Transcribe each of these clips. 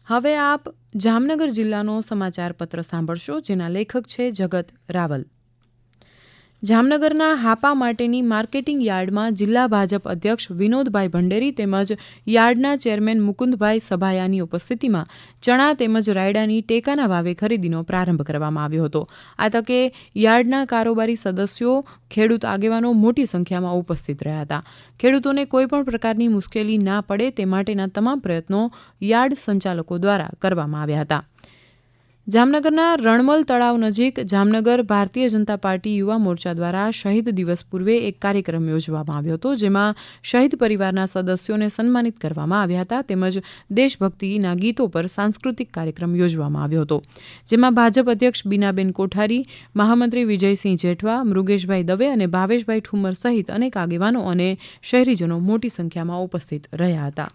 હવે આપ જામનગર જિલ્લાનો સમાચાર પત્ર સાંભળશો, જેના લેખક છે જગત રાવલ. જામનગરના હાપા માટેની માર્કેટિંગ યાર્ડમાં જિલ્લા ભાજપ અધ્યક્ષ વિનોદભાઈ ભંડેરી તેમજ યાર્ડના ચેરમેન મુકુંદભાઈ સભાયાની ઉપસ્થિતિમાં ચણા તેમજ રાયડાની ટેકાના ભાવે ખરીદીનો પ્રારંભ કરવામાં આવ્યો હતો. આ તકે યાર્ડના કારોબારી સદસ્યો, ખેડૂત આગેવાનો મોટી સંખ્યામાં ઉપસ્થિત રહ્યા હતા. ખેડૂતોને કોઈપણ પ્રકારની મુશ્કેલી ના પડે તે માટેના તમામ પ્રયત્નો યાર્ડ સંચાલકો દ્વારા કરવામાં આવ્યા હતા. જામનગરના રણમલ તળાવ નજીક જામનગર ભારતીય જનતા પાર્ટી યુવા મોરચા દ્વારા શહીદ દિવસ પૂર્વે એક કાર્યક્રમ યોજવામાં આવ્યો હતો, જેમાં શહીદ પરિવારના સદસ્યોને સન્માનિત કરવામાં આવ્યા હતા તેમજ દેશભક્તિના ગીતો પર સાંસ્કૃતિક કાર્યક્રમ યોજવામાં આવ્યો હતો, જેમાં ભાજપ અધ્યક્ષ બીનાબેન કોઠારી, મહામંત્રી વિજયસિંહ જેઠવા, મૃગેશભાઈ દવે અને ભાવેશભાઈ ઠુમર સહિત અનેક આગેવાનો અને શહેરીજનો મોટી સંખ્યામાં ઉપસ્થિત રહ્યા હતા.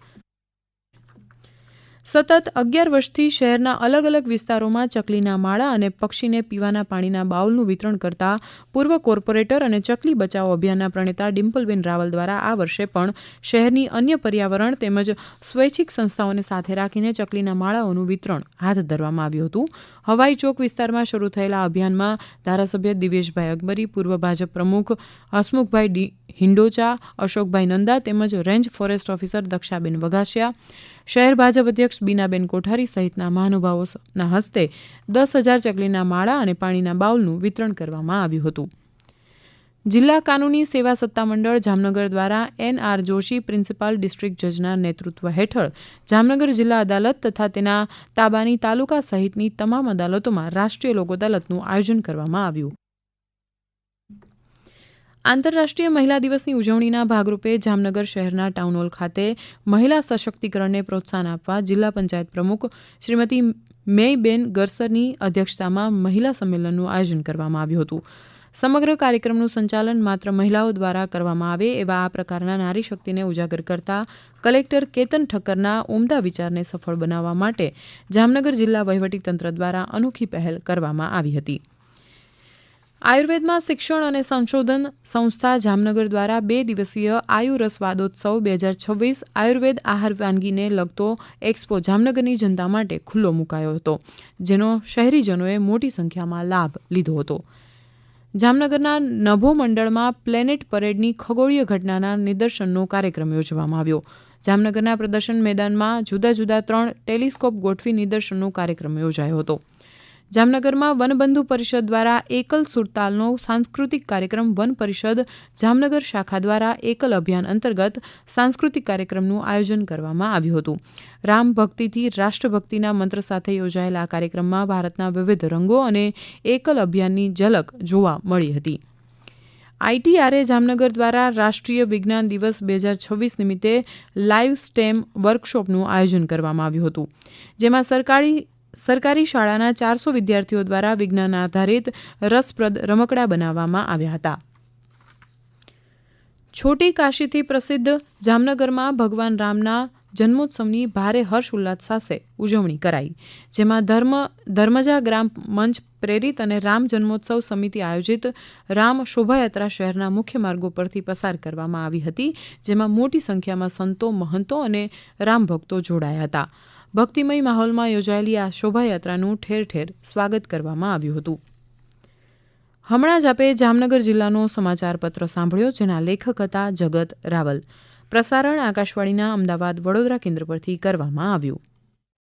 સતત 11 વર્ષથી શહેરના અલગ અલગ વિસ્તારોમાં ચકલીના માળા અને પક્ષીને પીવાના પાણીના બાઉલનું વિતરણ કરતા પૂર્વ કોર્પોરેટર અને ચકલી બચાવો અભિયાનના પ્રણેતા ડિમ્પલબેન રાવલ દ્વારા આ વર્ષે પણ શહેરની અન્ય પર્યાવરણ તેમજ સ્વૈચ્છિક સંસ્થાઓને સાથે રાખીને ચકલીના માળાઓનું વિતરણ હાથ ધરવામાં આવ્યું હતું. હવાઈ ચોક વિસ્તારમાં શરૂ થયેલા અભિયાનમાં ધારાસભ્ય દિવેશભાઈ અકબરી, પૂર્વ ભાજપ પ્રમુખ હસમુખભાઈ હિંડોચા, અશોકભાઈ નંદા તેમજ રેન્જ ફોરેસ્ટ ઓફિસર દક્ષાબેન વઘાસિયા, શહેર ભાજપ અધ્યક્ષ બીનાબેન કોઠારી સહિતના મહાનુભાવોના હસ્તે 10,000 ચકલીના માળા અને પાણીના બાઉલનું વિતરણ કરવામાં આવ્યું હતું. જિલ્લા કાનૂની સેવા સત્તામંડળ જામનગર દ્વારા NR જોશી પ્રિન્સિપાલ ડિસ્ટ્રિક્ટ જજના નેતૃત્વ હેઠળ જામનગર જિલ્લા અદાલત તથા તેના તાબાની તાલુકા સહિતની તમામ અદાલતોમાં રાષ્ટ્રીય લોક અદાલતનું આયોજન કરવામાં આવ્યું. આંતરરાષ્ટ્રીય મહિલા દિવસની ઉજવણીના ભાગરૂપે જામનગર શહેરના ટાઉન હોલ ખાતે મહિલા સશક્તિકરણને પ્રોત્સાહન આપવા જિલ્લા પંચાયત પ્રમુખ શ્રીમતી મેયબેન ગરસરની અધ્યક્ષતામાં મહિલા સંમેલનનું આયોજન કરવામાં આવ્યું હતું. સમગ્ર કાર્યક્રમનું સંચાલન માત્ર મહિલાઓ દ્વારા કરવામાં આવે એવા આ પ્રકારના નારી શક્તિને ઉજાગર કરતા કલેક્ટર કેતન ઠક્કરના ઉમદા વિચારને સફળ બનાવવા માટે જામનગર જિલ્લા વહીવટીતંત્ર દ્વારા અનોખી પહેલ કરવામાં આવી હતી. આયુર્વેદમાં શિક્ષણ અને સંશોધન સંસ્થા જામનગર દ્વારા 2 દિવસીય આયુ રસ વાદોત્સવ 2026 આયુર્વેદ આહાર વાનગીને લગતો એક્સપો જામનગરની જનતા માટે ખુલ્લો મુકાયો હતો, જેનો શહેરીજનોએ મોટી સંખ્યામાં લાભ લીધો હતો. જામનગરના નભો મંડળમાં પ્લેનેટ પરેડની ખગોળીય ઘટનાના નિદર્શનનો કાર્યક્રમ યોજવામાં આવ્યો. જામનગરના પ્રદર્શન મેદાનમાં જુદા જુદા 3 ટેલિસ્કોપ ગોઠવી નિદર્શનનો કાર્યક્રમ યોજાયો હતો. જામનગરમાં વનબંધુ પરિષદ દ્વારા એકલ સુરતાલનો સાંસ્કૃતિક કાર્યક્રમ વન પરિષદ જામનગર શાખા દ્વારા એકલ અભિયાન અંતર્ગત સાંસ્કૃતિક કાર્યક્રમનું આયોજન કરવામાં આવ્યું હતું. રામ ભક્તિથી રાષ્ટ્રભક્તિના મંત્ર સાથે યોજાયેલા આ કાર્યક્રમમાં ભારતના વિવિધ રંગો અને એકલ અભિયાનની ઝલક જોવા મળી હતી. ITRA જામનગર દ્વારા રાષ્ટ્રીય વિજ્ઞાન દિવસ 2026 નિમિત્તે લાઇવ સ્ટેમ વર્કશોપનું આયોજન કરવામાં આવ્યું હતું, જેમાં સરકારી શાળાના 400 વિદ્યાર્થીઓ દ્વારા વિજ્ઞાન આધારિત રસપ્રદ રમકડા બનાવવામાં આવ્યા હતા. છોટી કાશીથી પ્રસિદ્ધ જામનગરમાં ભગવાન રામના જન્મોત્સવની ભારે હર્ષ ઉલ્લાસ સાથે ઉજવણી કરાઈ, જેમાં ધર્મજા ગ્રામ મંચ પ્રેરિત અને રામ જન્મોત્સવ સમિતિ આયોજિત રામ શોભાયાત્રા શહેરના મુખ્ય માર્ગો પરથી પસાર કરવામાં આવી હતી, જેમાં મોટી સંખ્યામાં સંતો, મહંતો અને રામ ભક્તો જોડાયા હતા. ભક્તિમય માહોલમાં યોજાયેલી આ શોભાયાત્રાનું ઠેર ઠેર સ્વાગત કરવામાં આવ્યું હતું. હમણાં જ આપે જામનગર જિલ્લાનો સમાચાર પત્ર સાંભળ્યો, જેના લેખક હતા જગત રાવલ. પ્રસારણ આકાશવાણીના અમદાવાદ વડોદરા કેન્દ્ર પરથી કરવામાં આવ્યું.